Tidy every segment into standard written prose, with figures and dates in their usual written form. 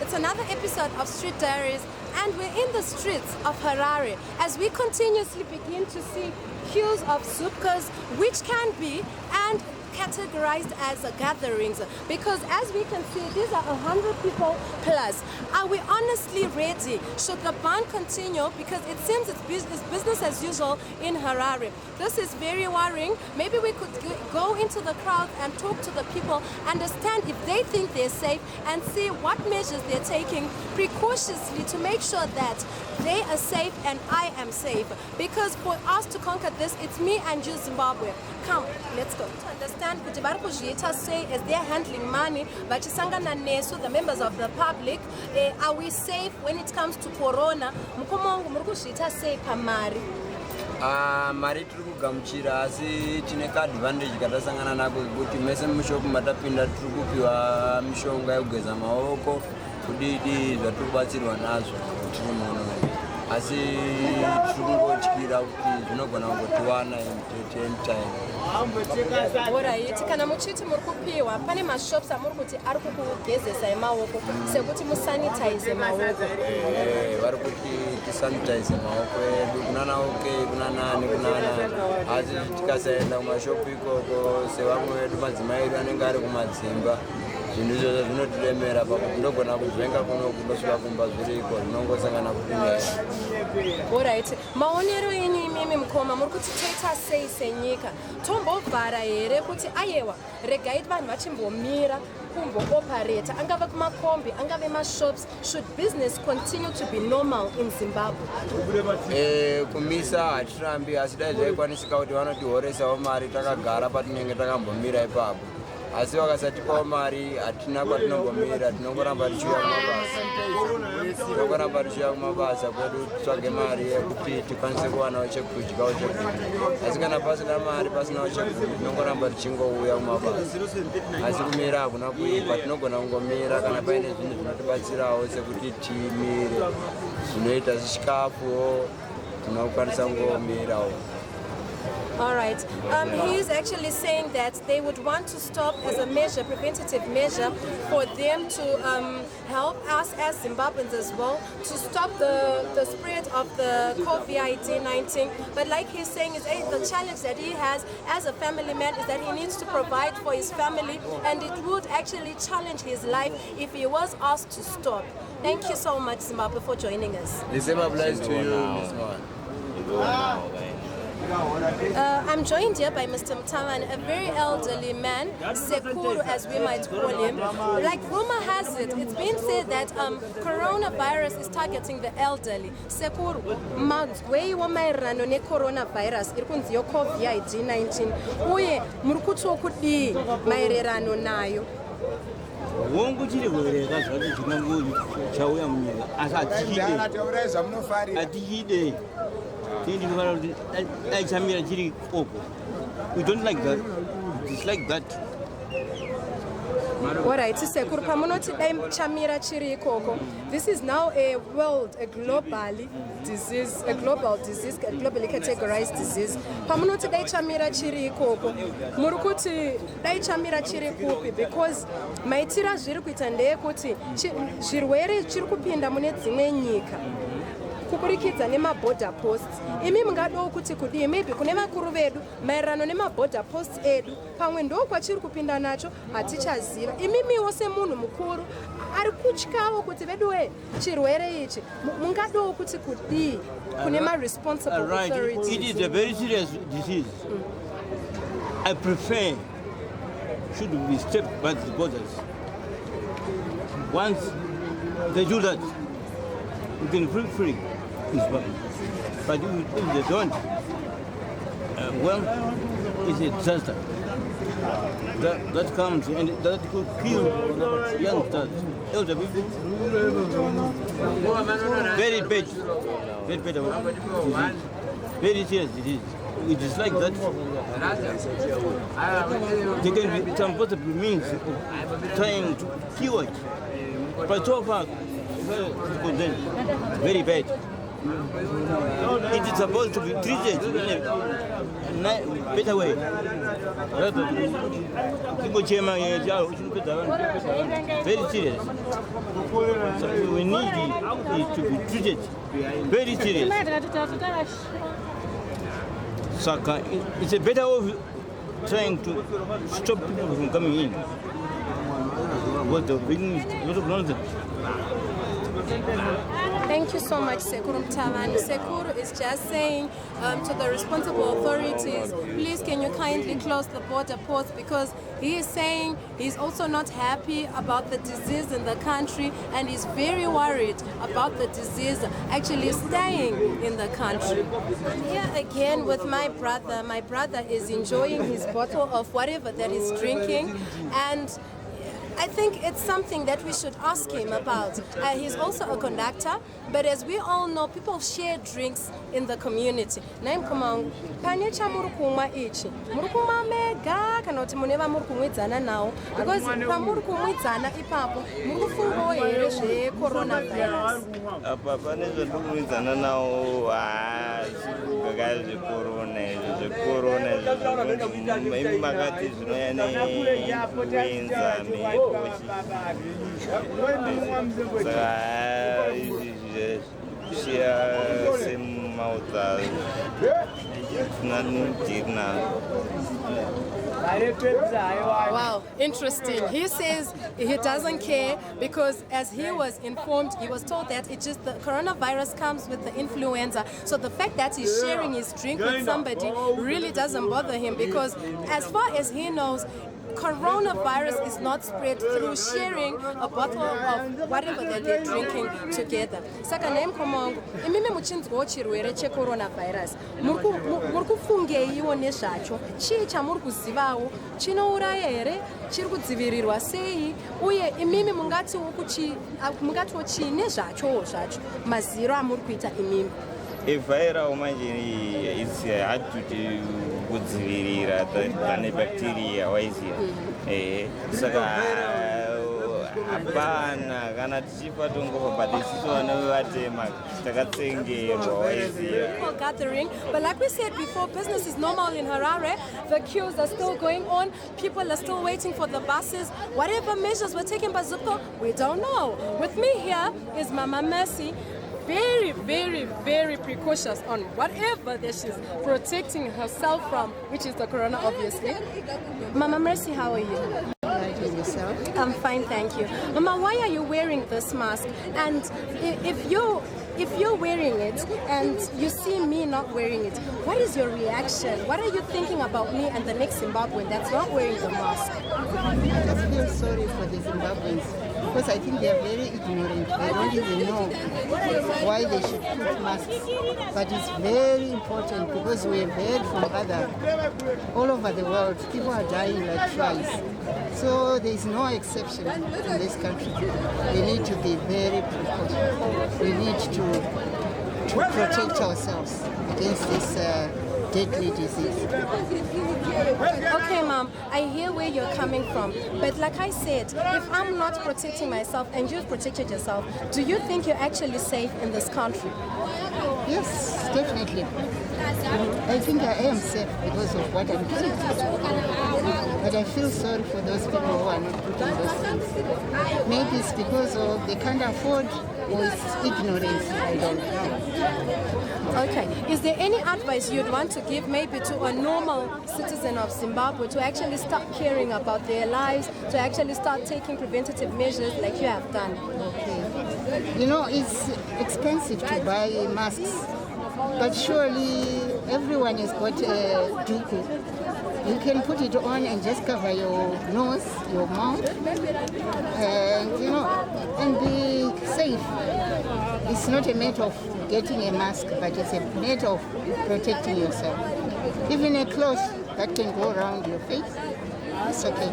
It's another episode of Street Diaries, and we're in the streets of Harare as we continuously begin to see hues of zupkas, which can be and categorized as gatherings, because as we can see, these are 100 people plus. Are we honestly ready? Should the ban continue? Because it seems it's business as usual in Harare. This is very worrying. Maybe we could go into the crowd and talk to the people, understand if they think they're safe, and see what measures they're taking precautiously to make sure that they are safe and I am safe. Because for us to conquer this, it's me and you, Zimbabwe. Come, let's go. To understand kuti vari kuzviita sei as they're handling money, vachisangana nesu, the members of the public, are we safe when it comes to corona? Mukoma wangu muri kuzviita sei pamari? Mari tiri kugamuchira asi tine kaadvantage katasangana nako kuti mese mushopu matapinda tiri kupiwa mishonga yekugeza maoko, kudidi zvatiri kubatsirwa nazvo tiri muno. Asi tiri kungotyira kuti zvinogona kungotiwana anytime. Alright, kana muchiti muri kupiwa pane mashops amuri kuti ari kukugezesa maoko sekuti musanitize maoko. Vari kuti tisanitize maoko edu kunana kunana asi tikasaenda kumashopu ikoko sevamwe vedu madzimai edu anenge ari kumadzimba, zvinhu izvozvo zvinotiremera pakuti ndogona kuzvenga kuno kundosvika kumba zviriko zvinongosangana kupinera. Alright, maonero enyu imimi mukoma muri kuti toita sei senyika? Tombovhara here kuti ayewa regai vanhu vachimbomira kumbooperator, angave kumakombi, angave mashops? Should business continue to be normal in Zimbabwe? Kumisa hatirambi, asi dai zvaikwanisika kuti vanotihoresawo mari takagara patinenge takambomira ipapo. Asi vakasatipawo mari hatina kwatinombomira, tinongoramba tichiuya kumabasa kwedu tsvage mari yekuti tikwanise kuwanawo chekudyawo chekunwa. Asi kana pasina mari, pasinawo chekunwa, tinongoramba tichingouya kumabasa. Asi kumira hakuna kuipa, tinogona kungomira kana paine zvinhu zvinotibatsirawo sekuti timire zvinoita sechikafuwo, tinokwanisa kungomirawo. All right. He is actually saying that they would want to stop as a measure, preventative measure, for them to help us as Zimbabweans as well to stop the spread of the COVID-19. But like he's saying, is the challenge that he has as a family man is that he needs to provide for his family, and it would actually challenge his life if he was asked to stop. Thank you so much, Zimbabwe, for joining us. The same applies to you, Ms. Man. I'm joined here by Mr. Mtaman, a very elderly man, Sekuru as we might call him. Like rumor has it, it's been said that coronavirus is targeting the elderly. Sekuru, mazwei wamairano ne coronavirus, irkunzi yo COVID-19. Uye, murukutso kudi mairerano nayo. Wongo chiri kuvereka zvati chinango chauya munyika asi atihide tindifana kuti aichamira chiri koko. We don't like that. It's like that. Alright, Sekuru, pamunoti dai chamira chiri ikoko. This is now a global disease, globally categorized disease. Pamunoti dai chamira chiri ikoko. Murukuti dai chamira chiri kupi, because maitira zviri kuita ndeyekuti zvirwere zviri kupinda mune dzimwe nyika kuburikidza nemaborder posts. Imi mungadawo kuti kudii, maybe kune vakuru vedu maererano nemaborder posts edu, pamwe ndo kwachiri kupinda nacho hatichaziva. Imimiwo semunhu mukuru ari kutyawo kuti veduwe chirwere ichi mungadawo kuti kudii kune ma-responsible authorities. It is a very serious disease. I prefer should be stepped by the borders. Once they do that, we can feel free. But if they don't, well, it's a disaster. That comes and that could kill youngsters, elder people. Very bad. Very serious disease. It is like that. There can be some possible means of trying to cure it. But so far, very bad. it is supposed to be treated in a better way. Very serious. So we need it to be treated very serious. So it's a better way of trying to stop people from coming in. What the big lot of nonsense. Thank you so much, Sekuru Mtavani. Sekuru is just saying to the responsible authorities, please can you kindly close the border ports, because he is saying he's also not happy about the disease in the country and he's very worried about the disease actually staying in the country. Here again with my brother is enjoying his bottle of whatever that he's drinking, and I think it's something that we should ask him about. He's also a conductor, but as we all know, people share drinks in the community. Name Komang, Panyacha Murukuma ichi. Murukuma mega kanoti muneva murukumwitsana now. Because Pamurkumwitsana ipapo, Murufungo yereshe coronavirus. Papa never murukumwitsana now. Guys, the corona, maybe Magatis, Wow, interesting. He says he doesn't care because as he was informed, he was told that it's just the coronavirus comes with the influenza. So the fact that he's sharing his drink with somebody really doesn't bother him, because as far as he knows, coronavirus is not spread through sharing a bottle of whatever that they're drinking together. Saka name Komongo, imime muchinzwo chirwere che coronavirus. Murku fungeiwo nezvacho, chii chamuri kuzivawo, chinouraya here, chiri kudzivirirwa sei, uye imimi mungatiwo chii nezvachowo zvacho, maziro amuri kuita imimi. Viral manje is hard to kudzivirira than bacteria waizira. Saka apana kana tichipa tongopa batisiso vanovatema takatsengerwa waizira. People gathering, but like we said before, business is normal in Harare. The queues are still going on. People are still waiting for the buses. Whatever measures were taken by Zupco, we don't know. With me here is Mama Mercy. Very, very, very precautious on whatever that she's protecting herself from, which is the corona, obviously. Mama Mercy, how are you? Yourself? I'm fine, thank you. Mama, why are you wearing this mask? And if you're wearing it and you see me not wearing it, what is your reaction? What are you thinking about me and the next Zimbabwean that's not wearing the mask? I just feel sorry for the Zimbabweans, because I think they are very ignorant. They don't even know why they should put masks. But it's very important, because we have heard from all over the world, people are dying like flies. So there is no exception in this country. We need to be very precautious. We need to protect ourselves against this deadly disease. Okay, Mom, I hear where you're coming from. But like I said, if I'm not protecting myself and you've protected yourself, do you think you're actually safe in this country? Yes, definitely. I think I am safe because of what I'm doing. But I feel sorry for those people who are not putting those things. Maybe it's because of they can't afford, or it's ignorance. I don't know. Okay. Is there any advice you'd want to give maybe to a normal citizen of Zimbabwe to actually start caring about their lives, to actually start taking preventative measures like you have done? Okay. You know, it's expensive to buy masks, but surely everyone has got a duku. You can put it on and just cover your nose, your mouth, and and be safe. It's not a matter of getting a mask, but it's a matter of protecting yourself. Even a cloth that can go around your face, It's okay.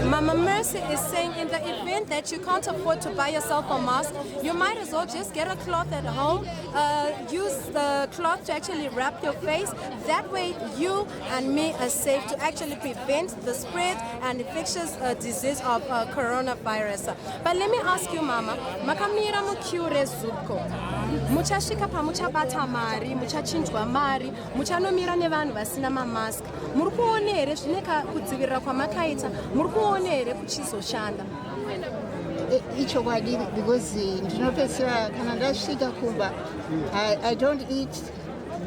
Mama Mercy is saying in the event that you can't afford to buy yourself a mask, you might as well just get a cloth at home, use the cloth to actually wrap your face. That way you and me are safe to actually prevent the spread and infectious disease of coronavirus. But let me ask you, Mama, makamira mukure zuko. Muchashika pa muchabata mari, muchachinjwa mari, muchanomira nevanhu vasina mamask. Muri kuona here zvineka kudzivirira kwamakaita, muri kuona here kuchizoshanda? Ichokwadi, because ndinopedzisira kana ndasvika kumba I don't eat,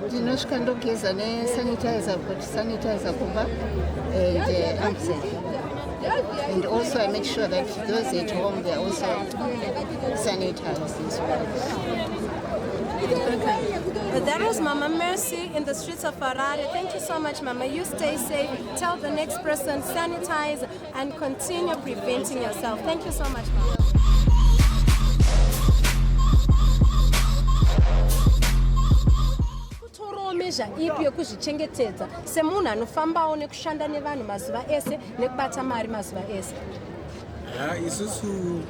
ndinosvika ndogeza nesanitizer, but sanitizer kumba, and I'm safe. And also I make sure that those at home they are also sanitized as well. That was Mama Mercy in the streets of Harare. Thank you so much, Mama. You stay safe. Tell the next person, sanitize, and continue preventing yourself. Thank you so much, Mama. Measure ipi yokuzvichengetedza semunhu anofambawo nekushanda nevanhu mazuva ese nekubata mari mazuva ese? Isusu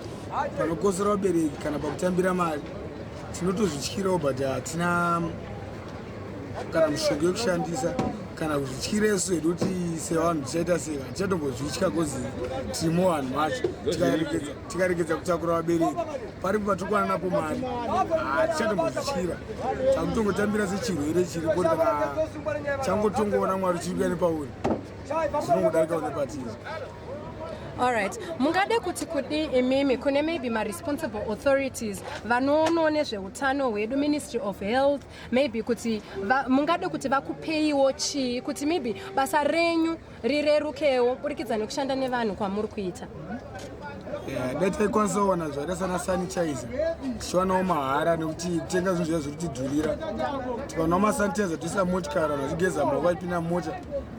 panokosera vabereki kana pakutambira mari tinotozvityirawo, but hatina kana mishonga yokushandisa kana kuzvityira isu hedu kuti sevanhu tichaita seka tichatombozvitya kozi tirimo vanhu macho tikaregedza kutakura vabereki paripo patikwana napo mari hatichatombozvityira takutongotambira sechirwere chiripo kana changotongoona mwari chirikuya nepauri zvinongodarikawo nepatiri. Alright, mungade kuti kudi imimi kune maybe ma responsible authorities vanoona nezveutano hwedu, Ministry of Health, maybe kuti mungade kuti vakupeiwo chii kuti maybe basa renyu rirerukewo burikidza nekushanda nevanhu kwamuri kuita? Dai taikwanisa kuwana zvakaita sana sanitizer tichiwanawo mahara, nekuti tenga zvinhu zviya zviri kutidhurira. Tikawanawo masanitizer toisa motikari, vanhu vachigeza maoko vaipinda mota,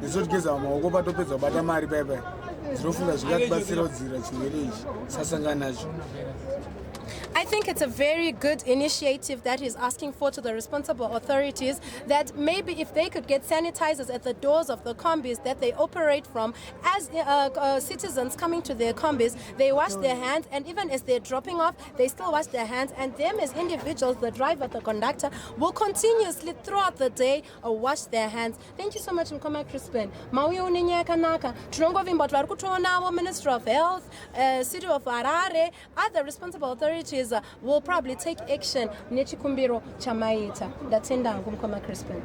nesu tigeza maoko patopedza kubata mari paipai. Zvinofunga zvingatibatsira kudzivirira chirwere ichi tisasangana nacho. I think it's a very good initiative that he's asking for to the responsible authorities, that maybe if they could get sanitizers at the doors of the combis that they operate from, as citizens coming to their combis, they wash their hands, and even as they're dropping off, they still wash their hands, and them as individuals, the driver, the conductor, will continuously throughout the day wash their hands. Thank you so much, Mkoma Crispin. Mauye unenya kanaka. Tunongovimba vari kutonawo Ministry of Health, City of Harare, other responsible authorities will probably take action nechikumbiro chamaita. Ndatenda hangu Mkoma Crispin.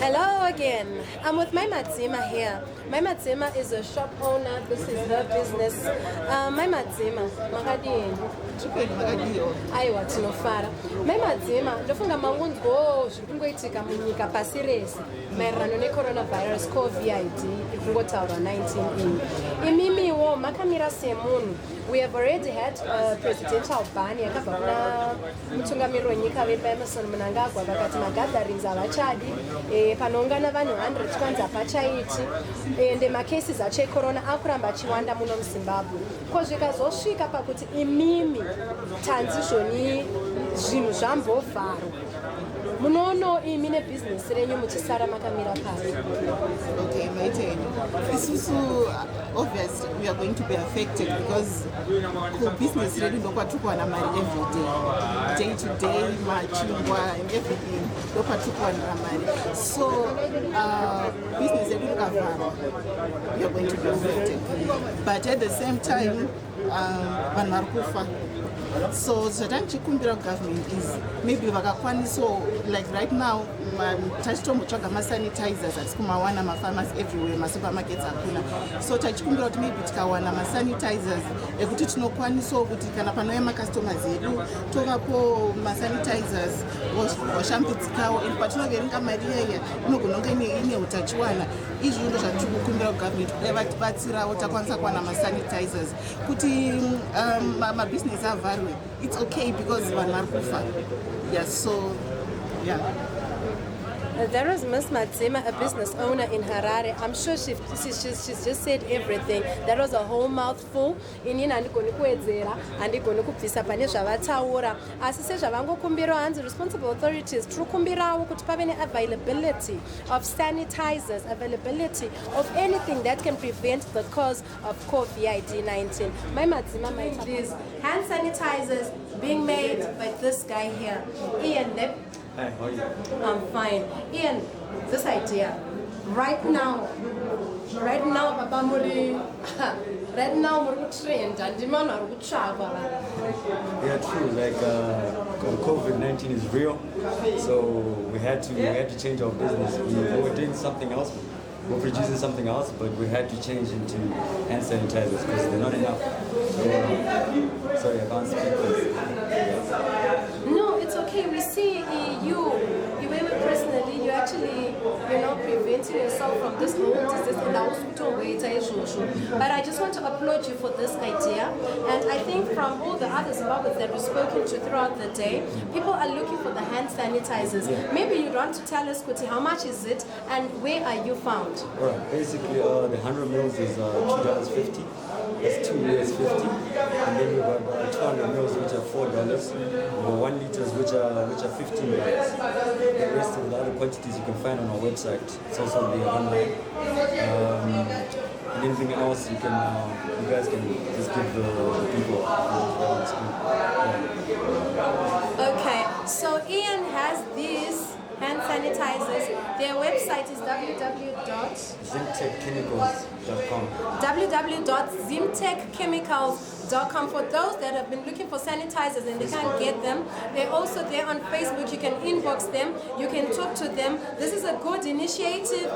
Hello again. I'm with my Madzima here. My Madzima is a shop owner. This is her business. My Madzima, makadini. Aiwa tinofara. My Madzima, ndofunga mangungo zvikungoitika munyika pasi rese maererano necoronavirus COVID-19 19. Imimiwo makamira semunhu. We have already had presidential ban yakabva kuna mutungamiriri wenyika weEmmerson Mnangagwa vakati magatherings havachadi, panoungana vanhu 100 kwanzi hapachaiti, ende macases acho ecorona akuramba achiwanda muno muZimbabwe. Ko zvikazosvika pakuti imimi tanzizvoni zvinhu zvambovharwa, munono imi nebhizinesi renyu muchisara makamira pasi? Okay, my turn. Isusu, obviously, we are going to be affected because the business really ndokwatukuwana mari every day to day, machingwa and everything ndokwatukuwana mari. So business really ikavharwa, we are going to be affected. But at the same time, vanhu vari kufa. So zvatanichikumbira government is maybe vakakwanisawo, like right now tachitombotsaga masanitizers atisi kumawana mapharmacy everywhere, masupermarkets hakuna. So tachikumbira kuti maybe tikawana masanitizers ekuti tinokwanisawo kuti kana panouya macustomers edu tovapo masanitizers washambidzikawo, and patinoverenga mari iyaiya inogona kunge ine utachiwana. Izvi ndo zvatikukumbira kugovernment kuti vatibatsirawo takwanisa kuwana masanitizers kuti mabhizinesi avharwe. It's okay because vanhu vari kufa. Yes, so yeah. There is Miss Madzima, a business owner in Harare. I'm sure she's just said everything. That was a whole mouthful. Inini andigoni kuedzera, andigoni kubvisa pane zvavataura. Asi sezvavangokumbirawo hanzi responsible authorities tiri kumbirawo kuti pave availability of sanitizers, availability of anything that can prevent the cause of COVID-19. My Madzima, my please. Hand sanitizers being made by this guy here. Ian, hi, how are you? I'm fine. Ian, this idea, right now, Papa Muri, right now, we're trained and demand our travel. Yeah, true. Like COVID-19 is real, so we had to change our business. We were doing something else. We're producing something else, but we had to change into hand sanitizers because they're not enough. So, sorry, I can't speak this. No, it's okay. We see you personally, you actually, preventing yourself from this whole disease in our But I just want to applaud you for this idea. And I think from all the other Zimbabweans that we've spoken to throughout the day, people are looking for the hand sanitizers. Yeah. Maybe you'd want to tell us, Kuti, how much is it and where are you found? All right, basically the 100 mils is $2.50. That's 2 years 50, and then we have 200 mils which are $4, 1 liters which are $15. The rest of the other quantities you can find on our website. It's also on the online. And anything else you guys can just give the people. Okay, so Ian has these hand sanitizers. Their website is www.zimtechchemicals.com. www.zimtechchemicals.com. For those that have been looking for sanitizers and they can't get them, they're also there on Facebook. You can inbox them, you can talk to them. This is a good initiative.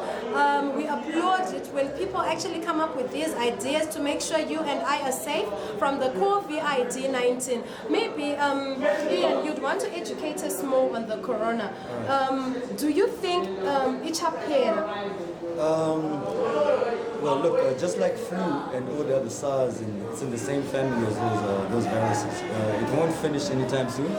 We applaud it when people actually come up with these ideas to make sure you and I are safe from the COVID-19. Maybe, Ian, you'd want to educate us more on the corona. Do you think it's a pair? Well, look, just like flu and all the other SARS, it's in the same family as those viruses. It won't finish anytime soon,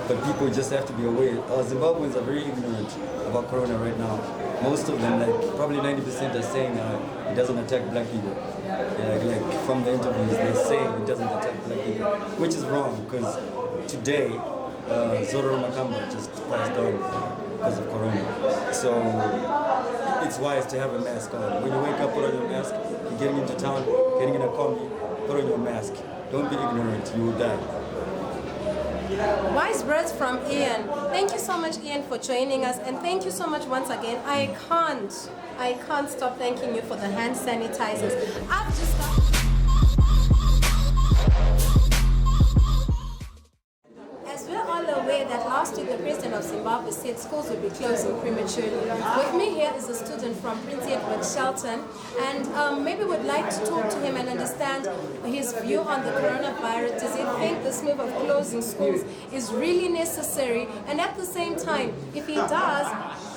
but people just have to be aware. Zimbabweans are very ignorant about corona right now. Most of them, like probably 90%, are saying it doesn't attack black people. Like from the interviews, they're saying it doesn't attack black people, which is wrong because today, Zoro Makamba just passed on because of corona. So it's wise to have a mask on. When you wake up, put on your mask. You're getting into town, getting in a combi, put on your mask. Don't be ignorant, you will die. Wise words from Ian. Thank you so much, Ian, for joining us, and thank you so much once again. I can't stop thanking you for the hand sanitizers. I've just that last week the president of Zimbabwe said schools would be closing prematurely. With me here is a student from Prince Edward Shelton, and maybe would like to talk to him and understand his view on the coronavirus. Does he think this move of closing schools is really necessary? And at the same time, if he does,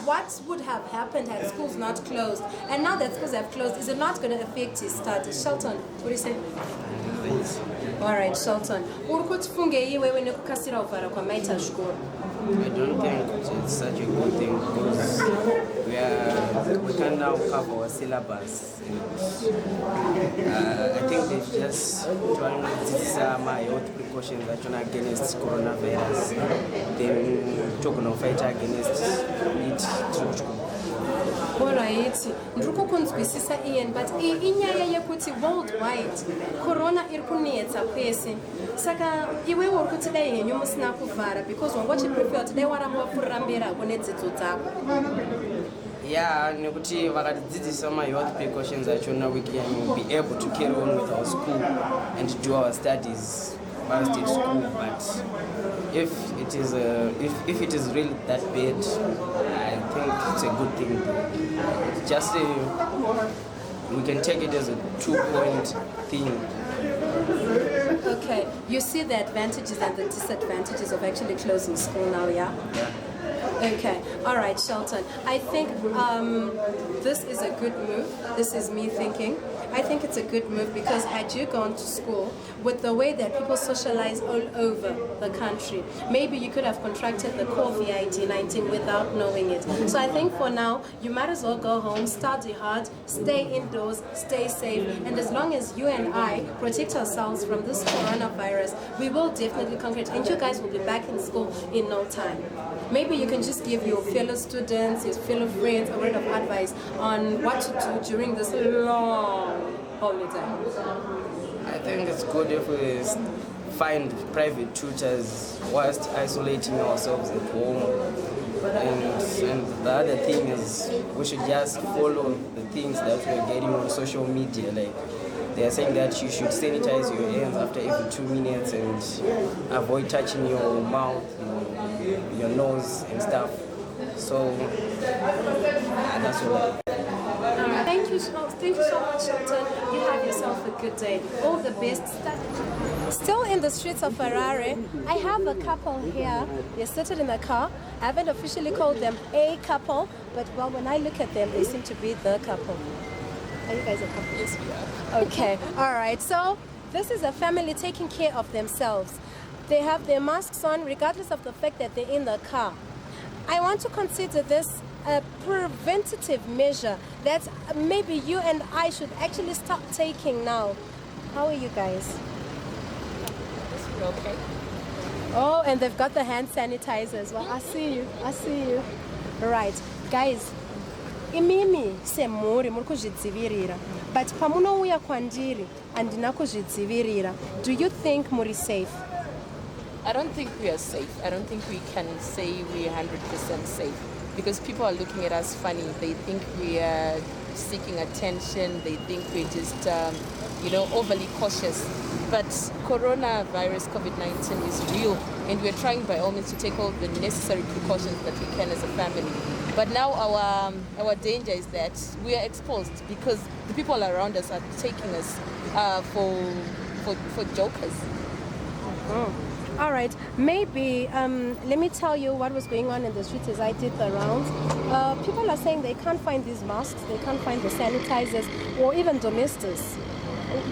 what would have happened had schools not closed? And now that schools have closed, is it not going to affect his studies? Shelton, what do you say? All right, Shelton. I don't think it's such a good thing because we can now cover our syllabus. I think they just trying to my health precautions against coronavirus. Then talking of fight against it. Alright, ndruko kunzwisisa Ian, but inyaya yekuti worldwide corona iri kunetsa kwese. Saka iwe uri kuti dai henyu musina kuvhara because wangochi prefer kuti dai waramba kurambira kune dzidzo dzako. Yeah, nekuti vakatidzidzisa my health precautions achona we can be able to carry on with our school and do our studies whilst at school, but if it is really that bad, I think it's a good thing. Just we can take it as a 2-point thing. Okay, you see the advantages and the disadvantages of actually closing school now, yeah? Yeah. Okay, all right, Shelton. I think this is a good move. This is me thinking. I think it's a good move because had you gone to school with the way that people socialize all over the country, maybe you could have contracted the COVID-19 without knowing it. So I think for now, you might as well go home, study hard, stay indoors, stay safe, and as long as you and I protect ourselves from this coronavirus, we will definitely conquer it, and you guys will be back in school in no time. Maybe you can just give your fellow students, your fellow friends a word of advice on what to do during this long holiday. I think it's good if we find private tutors whilst isolating ourselves at home. And the other thing is we should just follow the things that we're getting on social media. Like they are saying that you should sanitize your hands after every 2 minutes and avoid touching your mouth, your nose and stuff. So that's all. Thank you so much, Shelton. You have yourself a good day. All the best. Still in the streets of Harare, I have a couple here. They're seated in the car. I haven't officially called them a couple, but well, when I look at them, they seem to be the couple. Are you guys a couple? Yes, we are. Okay, all right. So this is a family taking care of themselves. They have their masks on regardless of the fact that they're in the car. I want to consider this a preventative measure that maybe you and I should actually start taking now. How are you guys? Okay. Oh, and they've got the hand sanitizer as well. I see you. Right, guys. Imimi semuri muri kuzvidzivirira, but pamunouya kwandiri andina kuzvidzivirira. Do you think muri safe? I don't think we are safe. I don't think we can say we're 100% safe because people are looking at us funny. They think we are seeking attention. They think we're just, overly cautious. But coronavirus, COVID-19 is real, and we're trying by all means to take all the necessary precautions that we can as a family. But now our danger is that we are exposed because the people around us are taking us for jokers. Oh. All right, maybe let me tell you what was going on in the streets as I did the rounds. People are saying they can't find these masks, they can't find the sanitizers, or even domestics.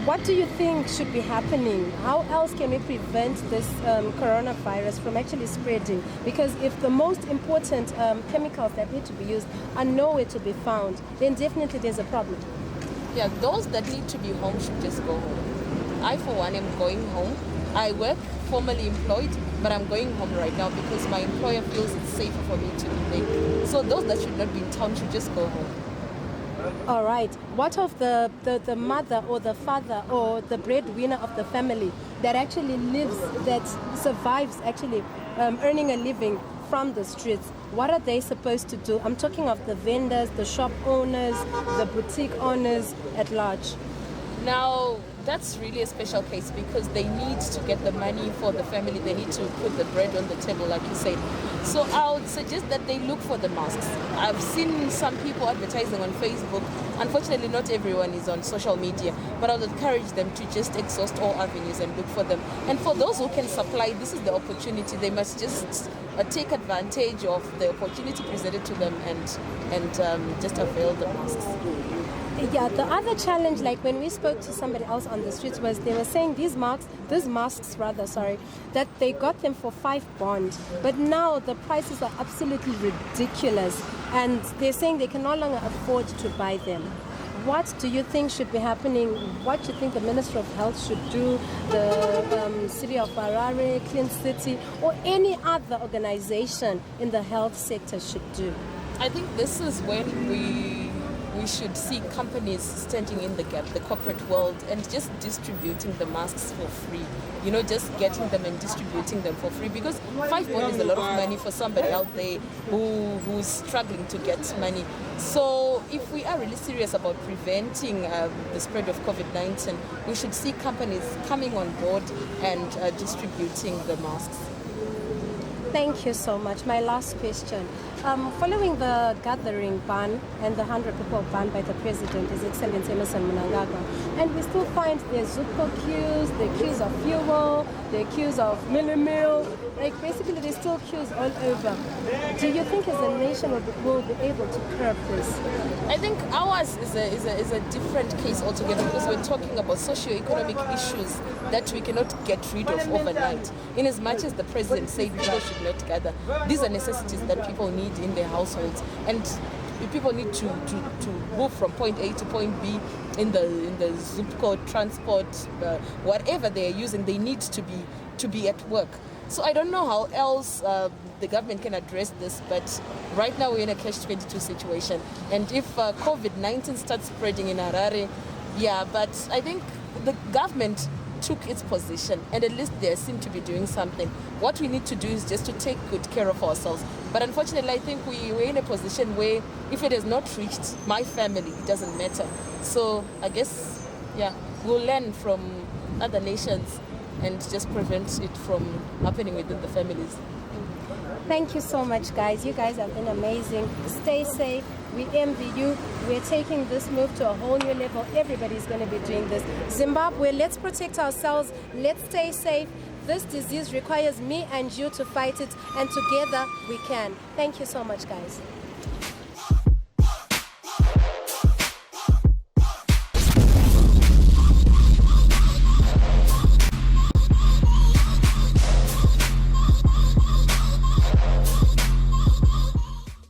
What do you think should be happening? How else can we prevent this coronavirus from actually spreading? Because if the most important chemicals that need to be used are nowhere to be found, then definitely there's a problem. Yeah, those that need to be home should just go home. I, for one, am going home. I work formally employed, but I'm going home right now because my employer feels it's safer for me to be there. So those that should not be in town should just go home. All right. What of the mother or the father or the breadwinner of the family that actually lives, that survives actually earning a living from the streets? What are they supposed to do? I'm talking of the vendors, the shop owners, the boutique owners at large. Now, that's really a special case because they need to get the money for the family. They need to put the bread on the table, like you said. So I would suggest that they look for the masks. I've seen some people advertising on Facebook. Unfortunately, not everyone is on social media, but I would encourage them to just exhaust all avenues and look for them. And for those who can supply, this is the opportunity. They must just take advantage of the opportunity presented to them and just avail the masks. Yeah, the other challenge, like when we spoke to somebody else on the streets, was they were saying these masks, that they got them for 5 bond, but now the prices are absolutely ridiculous, and they're saying they can no longer afford to buy them. What do you think should be happening? What do you think the Ministry of Health should do, the City of Harare, Clean City, or any other organization in the health sector should do? I think this is when we should see companies standing in the gap, the corporate world, and just distributing the masks for free. Just getting them and distributing them for free, because 5 bond is a lot of money for somebody out there who's struggling to get money. So if we are really serious about preventing the spread of COVID-19, we should see companies coming on board and distributing the masks. Thank you so much. My last question. Following the gathering ban and the 100 people ban by the President, His Excellency Emerson Mnangagwa, and we still find the Zuko queues, the queues of fuel, the queues of meal, like basically there's still queues all over. Do you think as a nation we'll be able to curb this? I think ours is a different case altogether, because we're talking about socio-economic issues that we cannot get rid of overnight. In as much as the president said people should not gather, these are necessities that people need in their households, and people need to move from point A to point B in the zip code, transport, whatever they're using, they need to be at work. So I don't know how else the government can address this, but right now we're in a catch-22 situation. And if COVID-19 starts spreading in Harare, yeah, but I think the government took its position, and at least they seem to be doing something. What we need to do is just to take good care of ourselves. But unfortunately, I think we're in a position where if it has not reached my family, it doesn't matter. So I guess, yeah, we'll learn from other nations and just prevent it from happening within the families. Thank you so much, guys. You guys have been amazing. Stay safe. We envy you. We're taking this move to a whole new level. Everybody's going to be doing this. Zimbabwe, let's protect ourselves. Let's stay safe. This disease requires me and you to fight it, and together we can. Thank you so much, guys.